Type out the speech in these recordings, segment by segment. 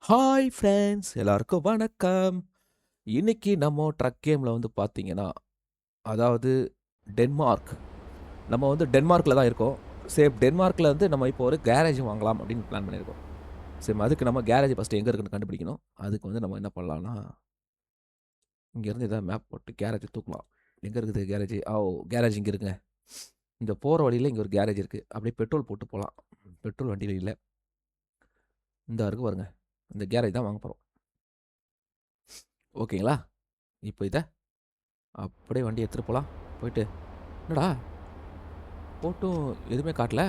Hi friends எல்லாருக்கும் வணக்கம். இன்னைக்கு நம்ம ட்ரக் கேமில் வந்து பார்த்தீங்கன்னா, அதாவது டென்மார்க். நம்ம வந்து டென்மார்க்கில் தான் இருக்கோம். சரி, டென்மார்க்கில் வந்து நம்ம இப்போ ஒரு கேரேஜ் வாங்கலாம் அப்படின்னு பிளான் பண்ணியிருக்கோம். சரி, அதுக்கு நம்ம கேரேஜ் ஃபஸ்ட்டு எங்கே இருக்குன்னு கண்டுபிடிக்கணும். அதுக்கு வந்து நம்ம என்ன பண்ணலாம்னா, இங்கேருந்து ஏதாவது மேப் போட்டு கேரேஜை தூக்கலாம். எங்கே இருக்குது கேரேஜ்? கேரேஜ் இங்கே இருக்குங்க. இந்த போகிற வழியில் இங்கே ஒரு கேரேஜ் இருக்குது. அப்படியே பெட்ரோல் போட்டு போகலாம். பெட்ரோல் வண்டியில் இல்லை. இந்த இருக்கு பாருங்க. இந்த கேரேஜ் தான் வாங்க போகிறோம். ஓகேங்களா? இப்போ இதை அப்படியே வண்டி எடுத்துகிட்டு போகலாம். போயிட்டு என்னடா போட்டும் எதுவுமே காட்டல.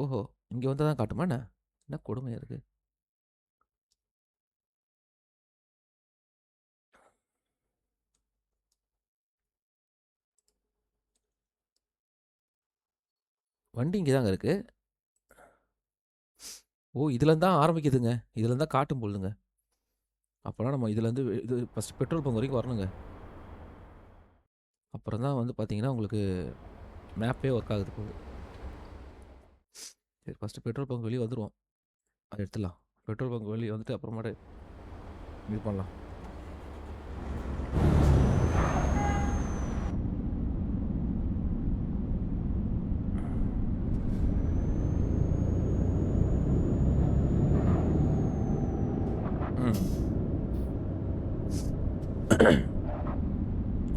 ஓஹோ, இங்கே வந்தால் தான் காட்டுமா என்ன? என்ன கொடுமையாக இருக்குது. வண்டி இங்கே தாங்க இருக்குது. ஓ, இதுலேருந்து தான் ஆரம்பிக்குதுங்க. இதுலேருந்து தான் காட்டும் பொழுதுங்க. அப்போனா நம்ம இதுலேருந்து இது ஃபஸ்ட்டு பெட்ரோல் பங்க் வரைக்கும் வரணுங்க. அப்புறம் தான் வந்து பார்த்தீங்கன்னா உங்களுக்கு மேப்பே ஒர்க் ஆகுது போகுது. சரி, ஃபஸ்ட்டு பெட்ரோல் பங்க் வெளியே வந்துடுவோம். அதை எடுத்துடலாம். பெட்ரோல் பங்க் வெளியே வந்துட்டு அப்புறமாட்டு இது பண்ணலாம். ம்.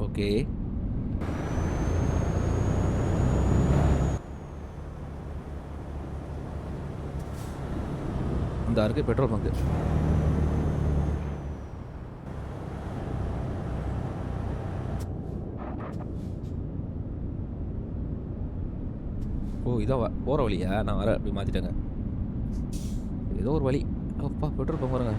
ஓகே. இந்த இருக்குது பெட்ரோல் பங்கு. ஓ, இதான் போகிற வழியா? நான் வர அப்படி மாற்றிட்டேங்க. ஏதோ ஒரு வழி. அப்பா, பெட்ரோல் பங்க் வருங்க.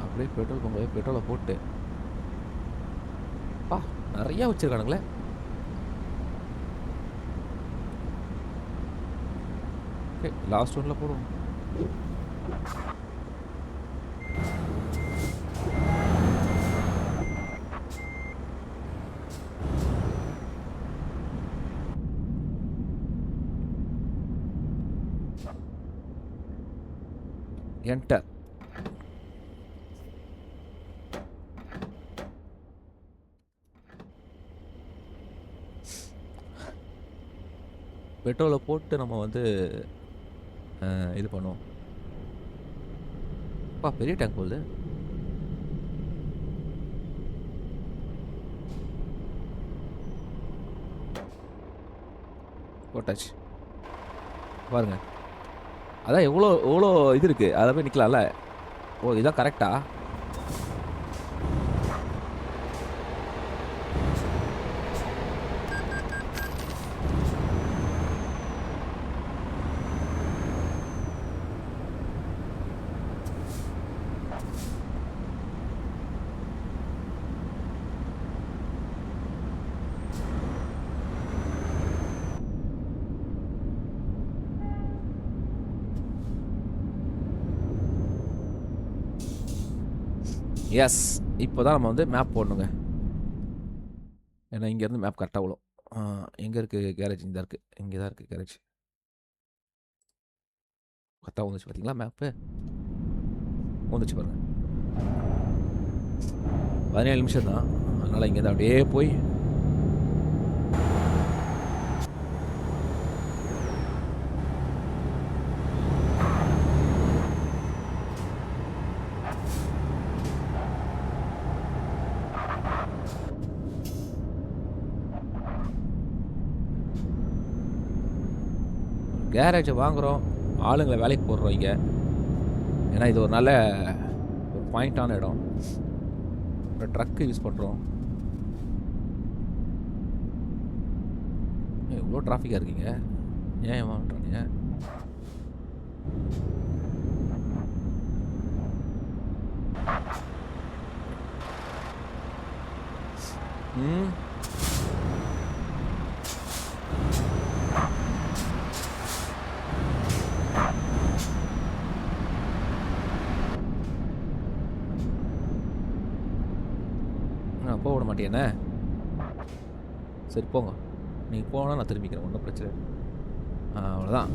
அப்படியே பெட்ரோல் பங்கு பெட்ரோலை போட்டு பா நிறையா வச்சுருக்கானுங்களே. ஓகே, லாஸ்ட் ஒன்ல போடுவோம். என்டர். பெட்ரோலை போட்டு நம்ம வந்து இது பண்ணுவோம். அப்பா, பெரிய டேங்க் போகுது. போட்டாச்சு பாருங்க. அதான் எவ்வளோ எவ்வளோ இது இருக்குது. அதை போய் நிற்கலாம்ல. ஓ, இதான் கரெக்டா? எஸ். இப்போ தான் நம்ம வந்து மேப் போடணுங்க. ஏன்னா இங்கேருந்து மேப் கரெக்டாக விழும். எங்கே இருக்குது கேரேஜ்? இங்கே தான் இருக்குது. இங்கே தான் இருக்குது கேரேஜ். கரெக்டாக வந்துச்சு பார்த்தீங்களா மேப்பு? வந்துச்சு பாருங்கள். 17 நிமிஷம் தான். அதனால் இங்கேருந்து அப்படியே போய் கேரேஜை வாங்குகிறோம். ஆளுங்களை வேலைக்கு போடுறோம் இங்கே. ஏன்னா இது ஒரு நல்ல ஒரு பாயிண்டான இடம். ஒரு ட்ரக்கு யூஸ் பண்ணுறோம். இவ்வளோ டிராஃபிக்காக இருக்கீங்க. ஏன் பண்ணுறீங்க? ம். போக விட மாட்டேனே. சரி போங்க. நீங்கள் போனால் நான் திரும்பிக்கிறேன், ஒன்றும் பிரச்சனை இல்லை. அவ்வளோதான்.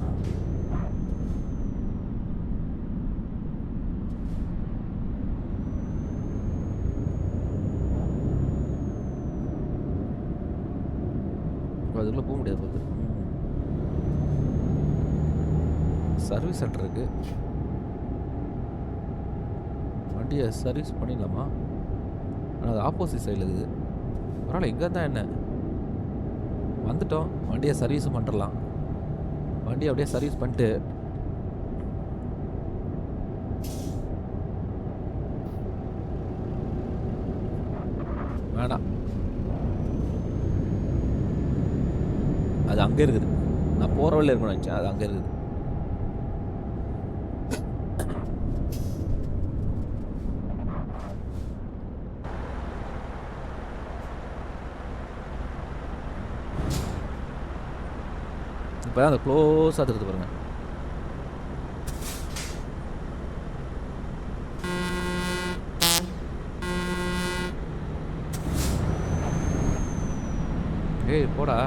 அதுக்குள்ளே போக முடியாது போகுது. சர்வீஸ் சென்டர் இருக்குது. வண்டியை சர்வீஸ் பண்ணிடலாமா? ஆனால் அது ஆப்போசிட் சைடில் இருக்குது. பரவாயில்ல, இங்கே தான் என்ன வந்துட்டோம். வண்டியை சர்வீஸும் பண்ணிடலாம். வண்டியை அப்படியே சர்வீஸ் பண்ணிட்டு வேணாம், அது அங்கே இருக்குது. நான் போகிற வழியில் இருக்கணும்னு நினச்சேன், அது அங்கே இருக்குது. இப்போ தான் அந்த க்ளோஸாக தெரியுது பாருங்க. ஏய் போடா.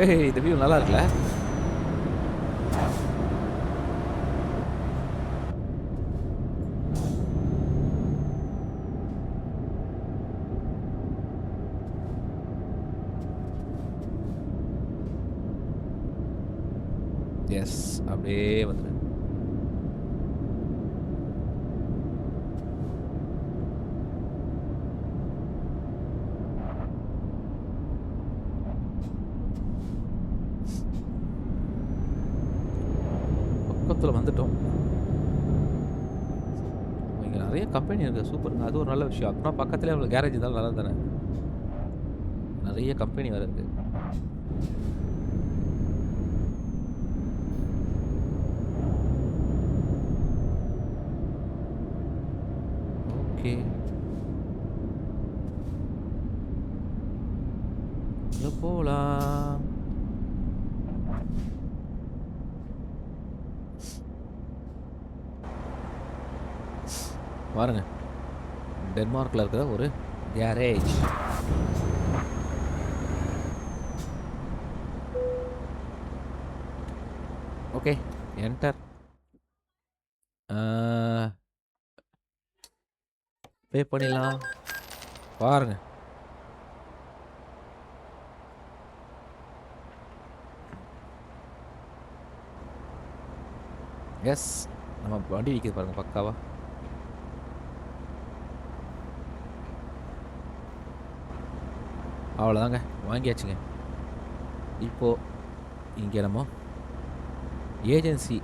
ஏய் இந்த வியூ நல்லா இருக்குல்ல? எஸ், அப்படியே வந்துடு. பக்கத்தில் வந்துட்டோம். இங்கே நிறைய கம்பெனி இருக்குது, சூப்பருங்க. அது ஒரு நல்ல விஷயம். அப்படின்னா பக்கத்துலேயே உங்களுக்கு கேரேஜ் இருந்தாலும் நல்லா தானே. நிறைய கம்பெனி வேறு இருக்குது. ஓகே, போகலாம். பாருங்க, டென்மார்க்கில் இருக்கிற ஒரு கேரேஜ். Okay, enter. பே பண்ணிடலாம். பாருங்க, எஸ், நம்ம வண்டி நிற்கிது பாருங்க பக்காவா. அவ்வளோதாங்க, வாங்கியாச்சுங்க. இப்போது இங்கே நம்ம ஏஜென்சி,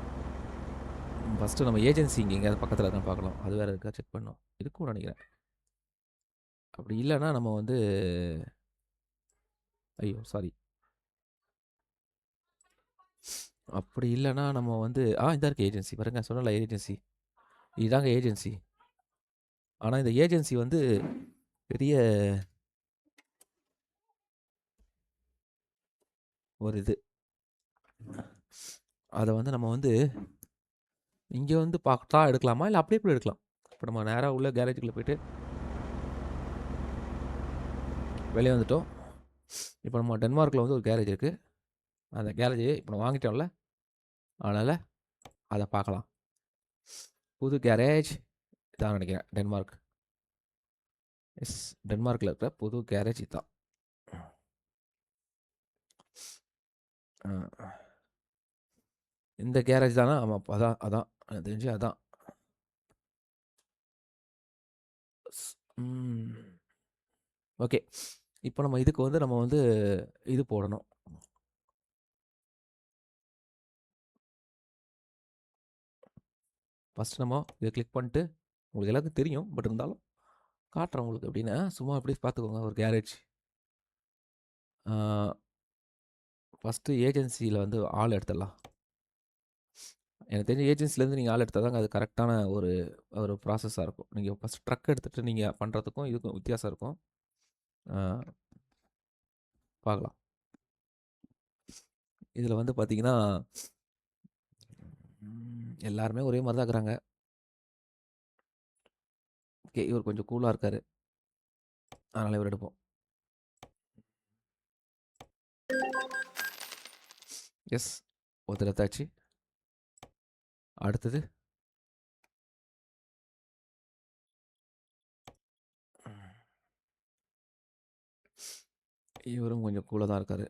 ஃபஸ்ட்டு நம்ம ஏஜென்சி இங்கே எங்கேயாவது பக்கத்தில் இருக்கான்னு பார்க்கலாம். அது வேறு இருக்கா செக் பண்ணோம், இருக்கும்னு நினைக்கிறேன். அப்படி இல்லைன்னா நம்ம வந்து, ஐயோ சாரி, அப்படி இல்லைன்னா நம்ம வந்து இதாக இருக்குது ஏஜென்சி பாருங்க. சொன்னல ஏஜென்சி, இதுதாங்க ஏஜென்சி. ஆனால் இந்த ஏஜென்சி வந்து பெரிய ஒரு இது. அதை வந்து நம்ம வந்து இங்கே வந்து பார்த்தா எடுக்கலாமா, இல்லை அப்படியே கூட எடுக்கலாம். இப்போ நம்ம நேராக உள்ள கேரேஜுக்குள்ளே போயிட்டு வெளியே வந்துட்டோம். இப்போ நம்ம டென்மார்க்கில் வந்து ஒரு கேரேஜ் இருக்குது. அந்த கேரேஜ் இப்போ நம்ம வாங்கிட்டோம்ல, அதனால் அதை பார்க்கலாம். புது கேரேஜ் இதான் நினைக்கிறேன், டென்மார்க். எஸ், டென்மார்க்கில் இருக்கிற புது கேரேஜ் இதுதான். இந்த கேரேஜ் தானே? ஆமாம், அதான் அதான் எனக்கு தெரிஞ்சு அதான். ஓகே, இப்போ நம்ம இதுக்கு வந்து நம்ம வந்து இது போடணும். ஃபஸ்ட்டு நம்ம இதை கிளிக் பண்ணிட்டு, உங்களுக்கு எல்லாருக்கும் தெரியும் பட் இருந்தாலும் காட்டுறேன் உங்களுக்கு. எப்படின்னா சும்மா அப்படியே பார்த்துக்கோங்க. ஒரு கேரேஜ் ஃபஸ்ட்டு ஏஜென்சியில் வந்து ஆள் எடுத்துடலாம். எனக்கு தெரிஞ்ச ஏஜென்சிலேருந்து நீங்கள் ஆள் எடுத்தால் தாங்க அது கரெக்டான ஒரு ஒரு ப்ராசஸாக இருக்கும். நீங்கள் ஃபஸ்ட் ட்ரக் எடுத்துகிட்டு நீங்கள் பண்ணுறதுக்கும் இதுக்கும் வித்தியாசம் இருக்கும். பார்க்கலாம். இதில் வந்து பார்த்தீங்கன்னா எல்லாருமே ஒரே மாதிரி தான் இருக்கிறாங்க. ஓகே, இவர் கொஞ்சம் கூலாக இருக்கார், அதனால் இவர் எடுப்போம். எஸ், ஒருத்தர் எடுத்தாச்சு. அடுத்தது இவரும் கொஞ்சம் கூலாக தான் இருக்கார்.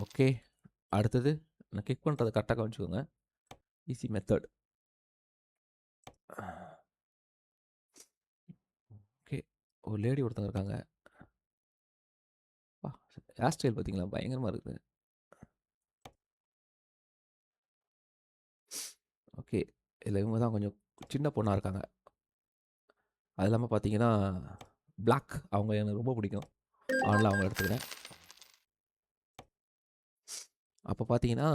ஓகே, அடுத்தது நான் கிக் பண்ணுறதை கரெக்டாக கவனிச்சுக்கோங்க. Easy method. ஓகே, ஒரு லேடி ஒருத்தங்க இருக்காங்க. ஹேர் ஸ்டைல் பார்த்தீங்களா, பயங்கரமாக இருக்குது. ஓகே, இதில் இவங்க தான் கொஞ்சம் சின்ன பொண்ணாக இருக்காங்க. அது இல்லாமல் பார்த்தீங்கன்னா பிளாக் அவங்க எனக்கு ரொம்ப பிடிக்கும், அதனால் அவங்க எடுத்துக்கிறேன். அப்போ பார்த்தீங்கன்னா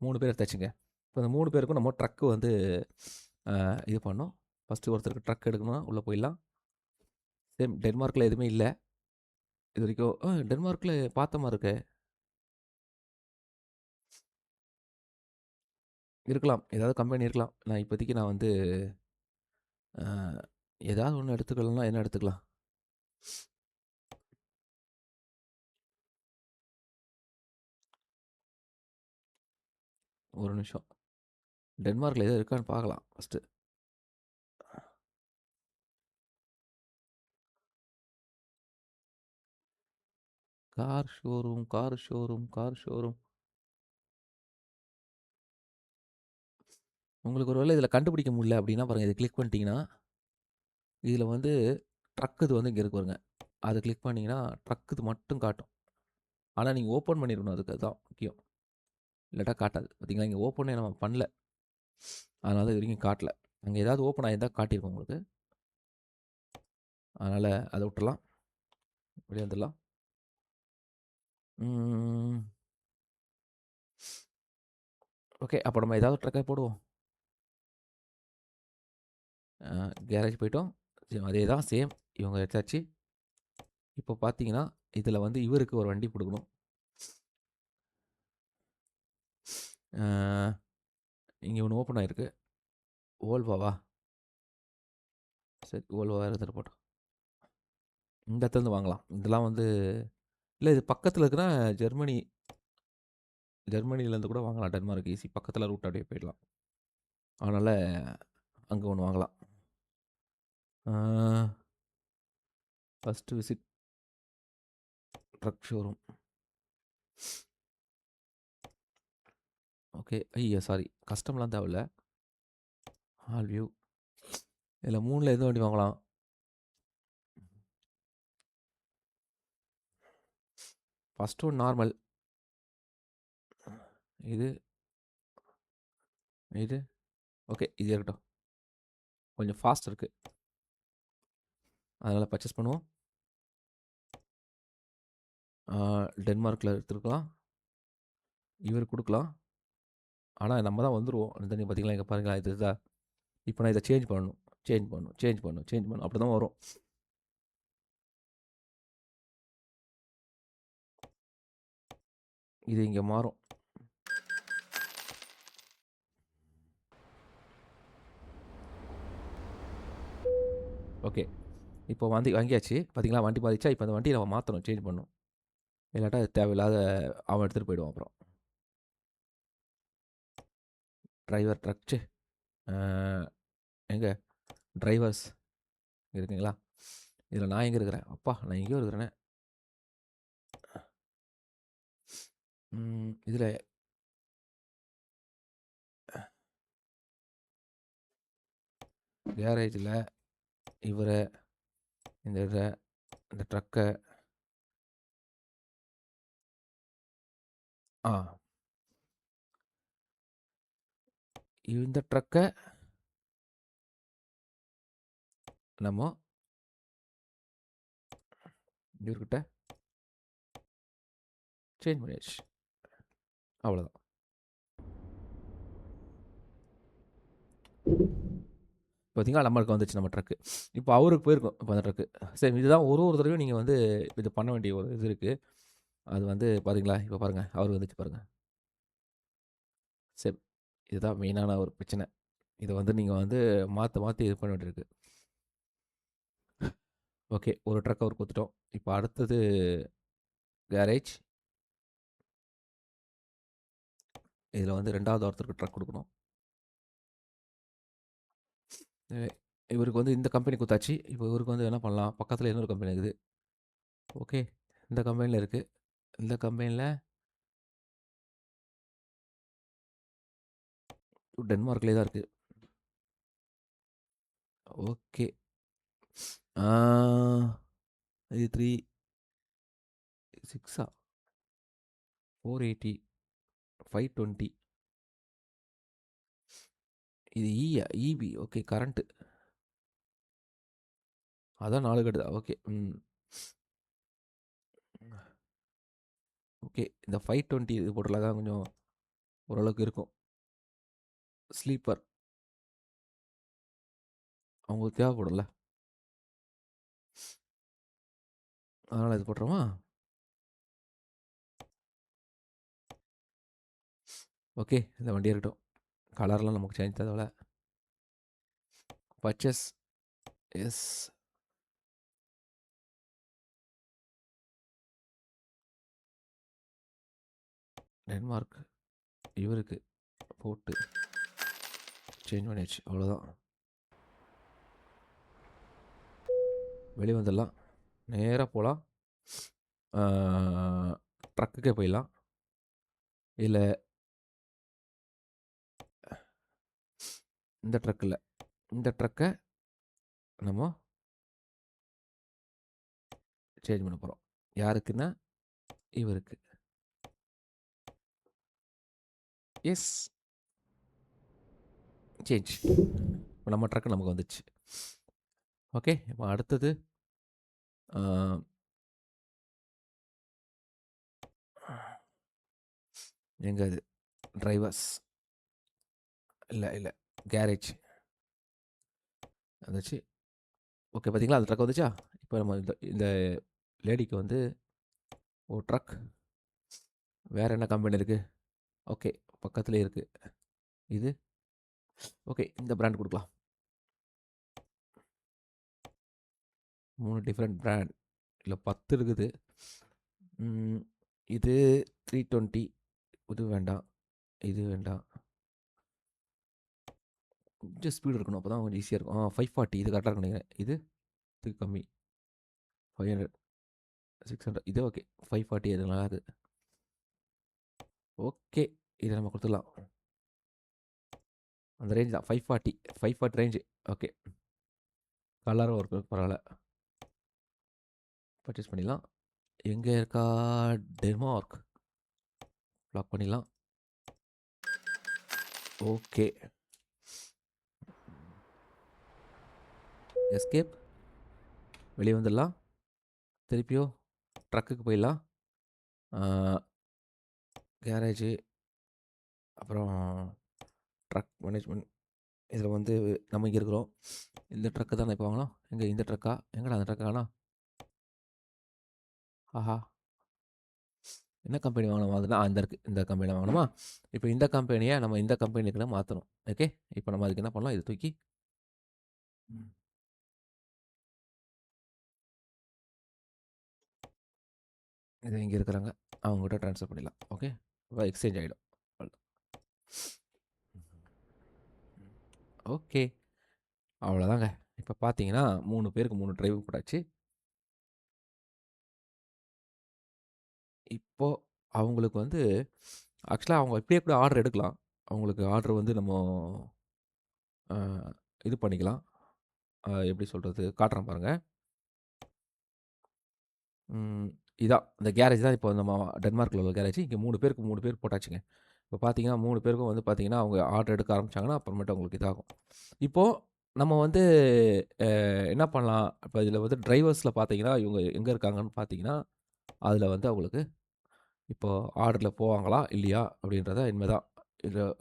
3 பேர் எடுத்தாச்சுங்க. இப்போ இந்த 3 பேருக்கும் நம்ம ட்ரக்கு வந்து இது பண்ணோம். ஃபஸ்ட்டு ஒருத்தருக்கு ட்ரக் எடுக்கணும், உள்ளே போயிடலாம். சேம் டென்மார்க்கில் எதுவுமே இல்லை இது வரைக்கும். டென்மார்க்கில் பார்த்த மாதிரி இருக்கு. இருக்கலாம், ஏதாவது கம்பெனி இருக்கலாம். நான் இப்போதைக்கு நான் வந்து ஏதாவது ஒன்று எடுத்துக்கலாம்னா என்ன எடுத்துக்கலாம்? ஒரு நிமிஷம், டென்மார்க்கில் எதாவது இருக்கான்னு பார்க்கலாம் first. Car showroom, car showroom, car showroom. உங்களுக்கு ஒரு வேளை இதில் கண்டுபிடிக்க முடியல அப்படின்னா பாருங்கள், இதை கிளிக் பண்ணிட்டீங்கன்னா இதில் வந்து ட்ரக் இது வந்து இங்கே இருக்கு பாருங்க. அதை கிளிக் பண்ணிங்கன்னா ட்ரக் இது மட்டும் காட்டும். ஆனால் நீங்கள் ஓப்பன் பண்ணிடணும், அதுக்கு அதுதான் முக்கியம். இல்லாட்டா காட்டாது. பார்த்தீங்களா, இங்கே ஓப்பனே நம்ம பண்ணல, அதனால இது வரைக்கும் காட்டல. அங்கே ஏதாவது ஓப்பன் ஆகியிருந்தால் காட்டியிருக்கோம் உங்களுக்கு. அதனால் அதை விட்டுறலாம், வெளியே வந்துடலாம். ஓகே, அப்போ நம்ம ஏதாவது ட்ரக்கை போடுவோம். கேரேஜ் போயிட்டோம். அதே தான் சேம், இவங்க எடுத்தாச்சு. இப்போ பார்த்தீங்கன்னா இதில் வந்து இவருக்கு ஒரு வண்டி கொடுக்கணும். இங்கே ஒன்று ஓப்பன் ஆகிருக்கு. ஓல்வாவா? சரி, ஓல்வாவாக இருந்துட்டு போட்டோம். இந்த இடத்துலேருந்து வாங்கலாம். இதெல்லாம் வந்து இல்லை, இது பக்கத்தில் இருக்கிற ஜெர்மனி, ஜெர்மனிலேருந்து கூட வாங்கலாம். டென்மார்க் ஈஸி, பக்கத்தில் ரூட் அப்படியே போயிடலாம். அதனால் அங்கே ஒன்று வாங்கலாம். First visit truck showroom. Okay, ஐயா சாரி, கஸ்டம்லாம் தேவையில்ல. All view. இதில் 3ல் எந்த வண்டி வாங்கலாம்? ஃபஸ்ட்டு ஒன் நார்மல், இது இது ஓகே, இது இருக்கட்டும். கொஞ்சம் ஃபாஸ்ட் இருக்குது, அதனால் பர்ச்சேஸ் பண்ணுவோம். டென்மார்க்கில் எடுத்துருக்கலாம், இவர் கொடுக்கலாம். ஆனால் நம்ம தான் வந்துடுவோம். அந்த தண்ணி பார்த்தீங்களா, இங்கே பாருங்களா, இது தான். இப்போ நான் இதை சேஞ்ச் பண்ணணும், சேஞ்ச் பண்ணணும், சேஞ்ச் பண்ணணும், சேஞ்ச் பண்ணணும், அப்படி தான் வரும். இது இங்கே மாறும். ஓகே, இப்போ வாங்கியாச்சு. பார்த்தீங்களா, வண்டி மாறிச்சா? இப்போ அந்த வண்டியை நம்ம மாற்றணும், சேஞ்ச் பண்ணணும். இல்லாட்டா அது தேவையில்லாத அவன் எடுத்துகிட்டு போயிடுவான் அப்புறம். டிரைவர் ட்ரக்ச்சு எங்கே டிரைவர்ஸ் இருக்குங்களா? இதில் நான் எங்கே இருக்கிறேன்? அப்பா, நான் எங்கேயோ இருக்கிறேனே. இதில் கேரேஜில் இவரை, இந்த ட்ரக்கை இந்த ட்ரக்கை நம்ம இவர்கிட்ட சேஞ்ச் பண்ணியாச்சு. அவ்வளோதான். பார்த்தீங்களா, நம்மளுக்கு வந்துச்சு நம்ம ட்ரக்கு. இப்போ அவருக்கு போயிருக்கும் இப்போ அந்த ட்ரக்கு. சரி, இதுதான் ஒரு ஒரு தடவையும் நீங்கள் வந்து இது பண்ண வேண்டிய ஒரு இது இருக்குது. அது வந்து பார்த்தீங்களா, இப்போ பாருங்கள் அவர் வந்துச்சு பாருங்கள். சரி, இதுதான் மெயினான ஒரு பிரச்சனை. இதை வந்து நீங்கள் வந்து மாற்றி மாற்றி இது பண்ண வேண்டியிருக்கு. ஓகே, ஒரு ட்ரக் அவர் கொடுத்துட்டோம். இப்போ அடுத்தது கேரேஜ். இதில் வந்து 2வது ஒருத்தருக்கு ட்ரக் கொடுக்கணும். இவருக்கு வந்து இந்த கம்பெனி கொடுத்தாச்சு. இப்போ இவருக்கு வந்து என்ன பண்ணலாம், பக்கத்தில் இன்னொரு கம்பெனி இருக்குது. ஓகே, இந்த கம்பெனியில் இருக்குது. இந்த கம்பெனியில் டென்மார்க்லேயே தான் இருக்குது. ஓகே, இது 3 6 480 520. இது இபி. Okay, current. அதான் 4 கட்டுதா? ஓகே. ஓகே, இந்த 520 இது போட்டுலாம் தான் கொஞ்சம் ஓரளவுக்கு இருக்கும். ஸ்லீப்பர் அவங்களுக்கு தேவைப்படும்ல, அதனால் இது போட்டுருமா? ஓகே, இந்த வண்டி இருக்கட்டும். கலர்லாம் நமக்கு சேஞ்ச் தேவையில்ல. Purchase S. டென்மார்க் இவருக்கு போட்டு சேஞ்ச் பண்ணியாச்சு. அவ்வளோதான். வெளியே வந்துடலாம். நேராக போகலாம். ட்ரக்குக்கே போயிடலாம். இல்லை, இந்த ட்ரக் இல்லை, இந்த ட்ரக்கை நம்ம சேஞ்ச் பண்ண போகிறோம். யாருக்குன்னா இவருக்கு. Yes, change. இப்போ நம்ம ட்ரக்கு நமக்கு வந்துச்சு. ஓகே, இப்போ அடுத்தது எங்கே அது, டிரைவர்ஸ் இல்லை இல்லை கேரேஜ் வந்துச்சு. ஓகே, பார்த்தீங்களா, அந்த ட்ரக் வந்துச்சா? இப்போ நம்ம இந்த லேடிக்கு வந்து ஒரு ட்ரக். வேறு என்ன கம்பெனி இருக்குது? ஓகே, பக்கத்துலேயே இருக்குது இது. ஓகே, இந்த பிராண்ட் கொடுக்கலாம். 3 டிஃப்ரெண்ட் பிராண்ட், இல்லை 10 இருக்குது. இது 320. இது வேண்டாம், இது வேண்டாம். கொஞ்சம் ஸ்பீடு இருக்கணும், அப்போ தான் கொஞ்சம் ஈஸியாக இருக்கும். 540 இது கரெக்டாக இருக்கும் நினைக்கிறேன். இது கம்மி 500 600. இது ஓகே, 540 அது நல்லா இருக்குது. ஓகே, இதை நம்ம கொடுத்துடலாம். அந்த ரேஞ்ச் தான் 540 ரேஞ்சு. ஓகே, கலரும் ஒரு பரவாயில்ல, பர்ச்சேஸ் பண்ணிடலாம். எங்கே இருக்கா, டென்மார்க். லாக் பண்ணிடலாம். Okay, escape. வெளியே வந்துடலாம். திருப்பியோ ட்ரக்குக்கு போயிடலாம். கேரேஜு, அப்புறம் ட்ரக் மேனேஜ்மெண்ட். இதில் வந்து நம்ம இங்கே இருக்கிறோம். இந்த ட்ரக்கு தானே இப்போ வாங்கலாம். எங்கே இந்த ட்ரக்கா? எங்கடா அந்த ட்ரக்கா காணோம்? ஆஹா, என்ன கம்பெனி வாங்கணும்? அதுனா அந்த இருக்குது, இந்த கம்பெனியில் வாங்கணுமா? இப்போ இந்த கம்பெனியை நம்ம இந்த கம்பெனிக்கு தான் மாற்றணும். ஓகே, இப்போ நம்ம அதுக்கு என்ன பண்ணலாம், இதை தூக்கி இதை இங்கே இருக்கிறாங்க அவங்ககிட்ட ட்ரான்ஸ்ஃபர் பண்ணிடலாம். ஓகே, எக்ஸ்சேஞ்ச் ஆகிடும். ஓகே, அவ்வளோதாங்க. இப்போ பார்த்தீங்கன்னா 3 பேருக்கு 3 டிரைவ் போட்டாச்சு. இப்போது அவங்களுக்கு வந்து ஆக்சுவலாக அவங்க இப்படியே கூட ஆர்டர் எடுக்கலாம். அவங்களுக்கு ஆர்டர் வந்து நம்ம இது பண்ணிக்கலாம். எப்படி சொல்கிறது, காட்டுறேன் பாருங்கள். இதான் இந்த கேரேஜ் தான் இப்போ நம்ம டென்மார்க்கில் உள்ள கேரேஜ். இங்கே 3 பேருக்கு 3 பேர் போட்டாச்சுங்க. இப்போ பார்த்தீங்கன்னா 3 பேருக்கும் வந்து பார்த்தீங்கன்னா அவங்க ஆர்டர் எடுக்க ஆரம்பித்தாங்கன்னா அப்புறமேட்டு அவங்களுக்கு இதாகும். இப்போது நம்ம வந்து என்ன பண்ணலாம், இப்ப இதில வந்து டிரைவர்ஸ்ல பார்த்தீங்கன்னா, இவங்க எங்க இருக்காங்கன்னு பார்த்தீங்கன்னா, அதில வந்து அவங்களுக்கு இப்போ ஆர்டர்ல போவாங்களா? இல்லையா? அப்படின்றத இனிமே தான்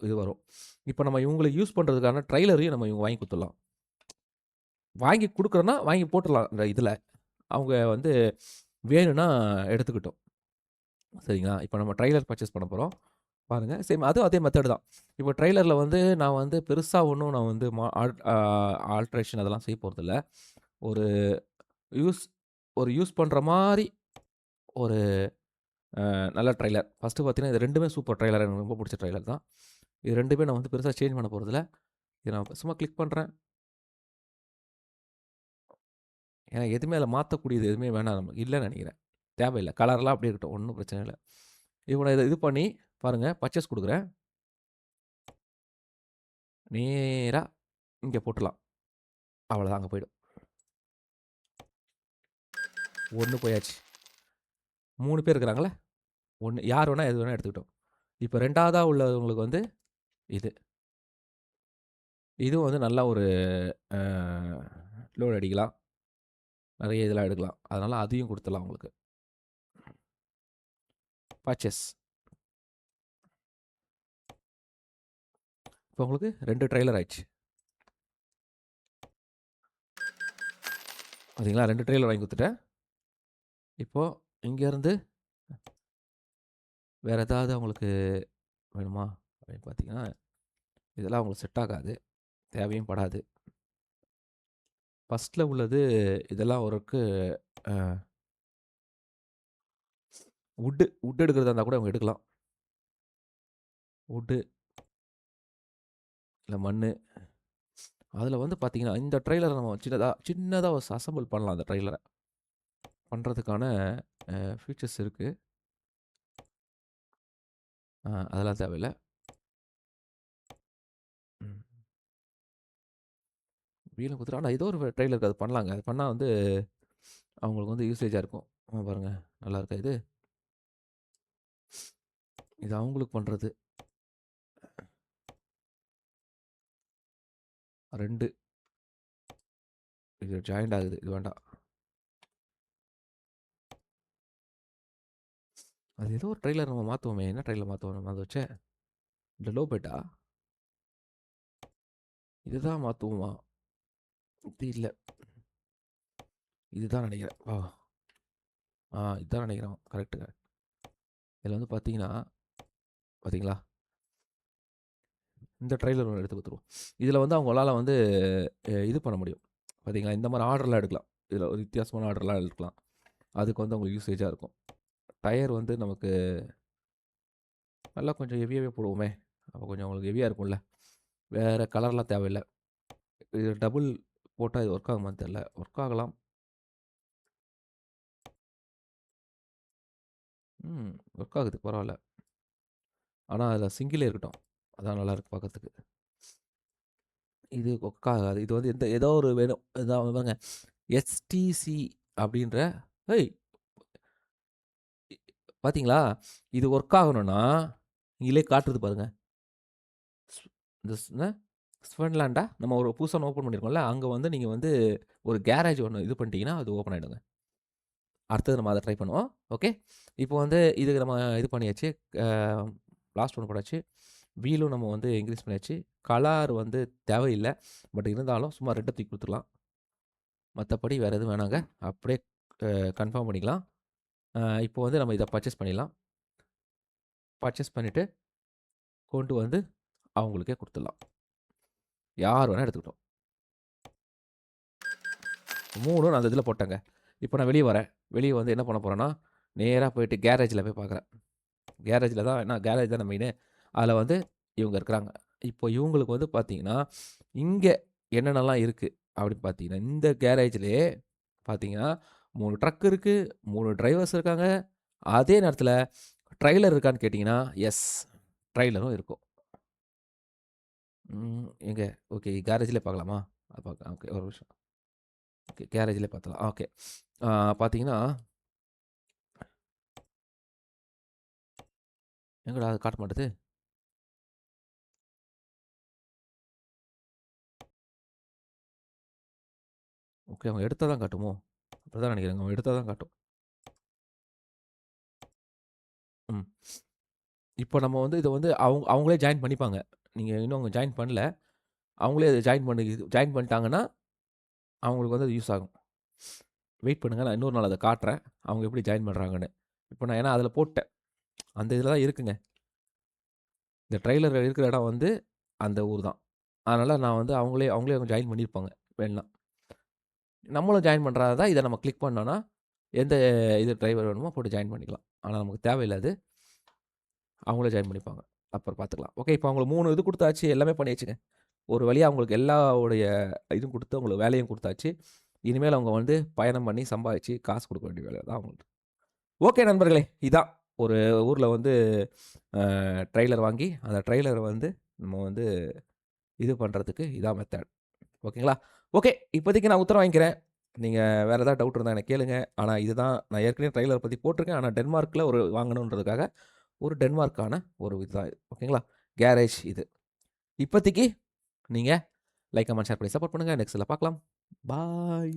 இது வரும். இப்ப நம்ம இவங்கள யூஸ் பண்றதுக்கான ட்ரெய்லரையும் நம்ம இவங்க வாங்கி குடுத்துடலாம். வாங்கி குடுக்குறோம்னா, வாங்கி போட்டுறலாம் இந்த இதில. அவங்க வந்து வேணும்னா எடுத்துக்கட்டும். சரிங்களா? இப்ப நம்ம ட்ரெய்லர் பர்ச்சேஸ் பண்ண போறோம். பாருங்க. சேம் அதுவும் அதே மெத்தட் தான். இப்போ ட்ரெய்லர்ல வந்து நான் வந்து பெருசா ஒண்ணும் நான் வந்து மா ஆல் ஆ ஆல்ட்ரேஷன் அதெல்லாம் செய்ய போறதில்ல. ஒரு யூஸ் ஒரு யூஸ் பண்ற மாரி ஒரு நல்ல ட்ரெய்லர். ஃபர்ஸ்ட்டு பார்த்தீங்கன்னா, இது 2மே சூப்பர் ட்ரெய்லர். எனக்கு ரொம்ப புடிச்ச ட்ரெய்லர் தான். இது 2மே நான் வந்து பெருசா சேஞ்ச் பண்ண போறதில்ல. இத நான் சும்மா கிளிக் பண்றேன். ஏன்னா எதுவுமே அதில மாத்தக்கூடியது எதுவுமே வேணாம் நமக்கு. இல்லன்னு நெனைக்கிறேன். தேவையில்ல. கலர்லாம் அப்படியே இருக்கட்டும். ஒண்ணும் பிரச்சனை இல்ல. இப்போ நான் இத இது பண்ணி பாருங்க பர்ச்சேஸ் குடுக்குறேன். நேரா இங்க போட்டுறலாம். அவ்வளோதான் அங்க போயிடும். 1 போயாச்சு. 3 பேர் இருக்கிறாங்கல்ல. 1 யார் வேணா எது வேணா எடுத்துக்கட்டும். இப்ப 2வதா உள்ளவங்களுக்கு வந்து இது. இதுவும் வந்து நல்லா ஒரு அ லோட் அடிக்கலாம். நெறைய இதெல்லாம் எடுக்கலாம். அதனால அதையும் குடுத்துடலாம் உங்களுக்கு. பர்ச்சேஸ். இப்போ உங்களுக்கு 2 ட்ரெய்லர் ஆயிடுச்சு. பார்த்தீங்களா? 2 ட்ரெய்லர் வாங்கி குடுத்துட்டேன். இப்போ இங்கேருந்து வேற ஏதாவது அவங்களுக்கு வேணுமா? அப்படின்னு பார்த்தீங்கன்னா, இதெல்லாம் அவங்களுக்கு செட் ஆகாது. தேவையும் படாது. ஃபர்ஸ்ட்ல உள்ளது இதெல்லாம் ஓரளவுக்கு அ வுட் எடுக்கிறதா இருந்தா கூட அவங்க எடுக்கலாம். வுட்டு இல்ல மண்ணு. அதில வந்து பார்த்தீங்கன்னா, இந்த ட்ரெய்லர நம்ம சின்னதா ஒரு அசெம்பிள் பண்ணலாம் அந்த ட்ரெய்லர. பண்றதுக்கான ஃபீச்சர்ஸ் இருக்கு. அதெல்லாம் தேவையில்ல. ம். வீலும் குத்துரும். ஆனா ஏதோ ஒரு ட்ரெய்லருக்கு அது பண்ணலாங்க. அது பண்ணா வந்து அவங்களுக்கு வந்து யூசேஜா இருக்கும். பாருங்க. நல்லா இருக்கா இது? இது அவங்களுக்கு பண்றது. 2 இது ஜாயிண்ட் ஆகுது. இது வேண்டாம். அது ஏதோ ஒரு ட்ரெய்லர் நம்ம மாத்துவோமே! என்ன ட்ரெய்லர் மாத்துவோம் நம்ம அத வச்சு? இந்த லோ பெட்டா? இதுதான் மாத்துவோமா? இது இல்ல. இதுதான் நெனைக்கிறேன். இதுதான் நெனைக்கிறேன். கரெக்ட்டுங்க. இதில வந்து பார்த்தீங்களா? இந்த ட்ரெய்லர் ஒண்ணு எடுத்து குடுத்துருவோம். இதில வந்து அவங்களால வந்து இது பண்ண முடியும். பார்த்தீங்களா? இந்த மாரி ஆர்டர்லாம் எடுக்கலாம். இதில ஒரு வித்தியாசமான ஆர்டர்லாம் எடுக்கலாம். அதுக்கு வந்து அவங்களுக்கு யூசேஜா இருக்கும். டயர் வந்து நமக்கு நல்லா கொஞ்சம் ஹெவியாவே போடுவோமே! அப்ப கொஞ்சம் அவங்களுக்கு ஹெவியா இருக்கும்ல. வேற கலர்லாம் தேவையில்ல. இது டபுள் போட்டா இது ஒர்க் ஆகுமான்னு தெரியல. ஒர்க் ஆகலாம். ம். ஒர்க் ஆகுது பரவால்ல. ஆனா அதில சிங்கிளே இருக்கட்டும். அதான் நல்லாயிருக்கு பார்க்கறதுக்கு. இது ஒர்க் ஆகாது. இது வந்து ஏதோ ஒரு வேணும். இதான் பாருங்க. எஸ்டிசி அப்படின்ற ஏய்! பார்த்தீங்களா? இது ஒர்க் ஆகணும்னா, இதிலயே காட்டுது பாருங்க. ஸ் இந்த என்ன ஸ்வன்லேண்டா? நம்ம ஒரு புதுசா ஒண்ணு ஓப்பன் பண்ணியிருக்கோம்ல, அங்க வந்து நீங்க வந்து ஒரு கேரேஜ் ஒண்ணு இது பண்ணிட்டீங்கன்னா, அது ஓப்பன் ஆயிடுங்க. அடுத்தது நம்ம அத ட்ரை பண்ணுவோம். ஓகே. இப்போ வந்து இதுக்கு நம்ம இது பண்ணியாச்சு. அ லாஸ்ட் ஒன் போட்டாச்சு. வீலும் நம்ம வந்து இன்கிரீஸ் பண்ணியாச்சு. கலர் வந்து தேவையில்ல. பட் இருந்தாலும் சும்மா ரெட்ட தூக்கி குடுத்துடலாம். மத்தபடி வேற எதுவும் வேணாங்க. அப்படியே கன்ஃபார்ம் பண்ணிக்கலாம். இப்போ வந்து நம்ம இத பர்ச்சேஸ் பண்ணிடலாம். பர்ச்சேஸ் பண்ணிட்டு கொண்டு வந்து அவங்களுக்கே குடுத்துடலாம். யார் வேணா எடுத்துக்கட்டும். 3ம் நான் அந்த இதில போட்டேங்க. இப்போ நான் வெளிய வரேன். வெளிய வந்து என்ன பண்ண போறேன்னா, நேரா போயிட்டு கேரேஜ்ல போய் பார்க்குறேன். கேரேஜ்ல தான் ஏன்னா கேரேஜ் தானே மெயினு. அதில வந்து இவங்க இருக்கிறாங்க. இப்போ இவங்களுக்கு வந்து பார்த்தீங்கன்னா, இங்க என்னென்னலாம் இருக்கு அப்படின்னு பார்த்தீங்கன்னா, இந்த கேரேஜ்லயே பார்த்தீங்கன்னா, 3 ட்ரக் இருக்கு, 3 டிரைவர்ஸ் இருக்காங்க. அதே நேரத்தில ட்ரெய்லர் இருக்கான்னு கேட்டீங்கன்னா, எஸ் ட்ரெய்லரும் இருக்கும். எங்க ஓகே கேரேஜ்லயே பார்க்கலாமா? பார்க்கலாம். ஓகே ஒரு நிமிஷம். ஓகே கேரேஜ்லயே பார்த்துடலாம். ஓகே. ஆ பார்த்தீங்கன்னா, எங்கடா அது காட்ட மாட்டுது? ஓகே. அவங்க எடுத்தா தான் காட்டுமோ? அப்படிதான் நினைக்கிறேங்க. அவங்க எடுத்தா தான் காட்டும். ம். இப்போ நம்ம வந்து இத வந்து அவங்களே ஜாயின் பண்ணிப்பாங்க. நீங்க இன்னும் அவங்க ஜாயின் பண்ணல. அவங்களே அத ஜாயின் பண்ணிட்டாங்கன்னா, அவங்களுக்கு வந்து அது யூஸ் ஆகும். வெயிட் பண்ணுங்க. நான் இன்னொரு நாள் அத காட்டுறேன். அவங்க எப்படி ஜாயின் பண்றாங்கன்னு. இப்போ நான் ஏன்னா அதில போட்டேன். அந்த இதில தான் இருக்குங்க. இந்த ட்ரெய்லர் இருக்கிற இடம் வந்து அந்த ஊர் தான். அதனால நான் வந்து அவங்களே ஜாயின் பண்ணியிருப்பாங்க வேணுனா. நம்மளும் ஜாயின் பண்றதா இருந்தா, இத நம்ம கிளிக் பண்ணோம்னா, எந்த இது டிரைவர் வேணுமோ போட்டு ஜாயின் பண்ணிக்கலாம். ஆனா நமக்கு தேவையில்ல அது. அவங்களே ஜாயின் பண்ணிப்பாங்க. அப்புறம் பார்த்துக்கலாம். ஓகே. இப்போ அவங்களுக்கு 3 இது குடுத்தாச்சு. எல்லாமே பண்ணியாச்சுங்க. ஒரு வழியா அவங்களுக்கு எல்லாவுடைய இதுவும் குடுத்து, அவங்களுக்கு வேலையும் குடுத்தாச்சு. இனிமேல் அவங்க வந்து பயணம் பண்ணி சம்பாதிச்சு காசு குடுக்க வேண்டிய வேலை தான் அவங்களுக்கு. ஓகே நண்பர்களே! இதான் ஒரு ஊர்ல வந்து ட்ரெய்லர் வாங்கி, அந்த ட்ரெய்லர வந்து நம்ம வந்து இது பண்றதுக்கு இதான் மெத்தட். ஓகேங்களா? ஓகே. இப்போதைக்கு நான் உத்தரம் வாங்கிக்கிறேன். நீங்க வேற ஏதாவது டவுட் இருந்தா என்ன கேளுங்க. ஆனா இதுதான் நான் ஏற்கனவே ட்ரெய்லர் பத்தி போட்டிருக்கேன். ஆனா டென்மார்க்ல ஒரு வாங்கணுன்றதுக்காக ஒரு டென்மார்க்கான ஒரு இதுதான் இது. ஓகேங்களா? கேரேஜ் இது. இப்போதைக்கு நீங்க லைக், கமெண்ட், ஷேர் பண்ணி சப்போர்ட் பண்ணுங்க. நெக்ஸ்ட்ல பார்க்கலாம். பாய்.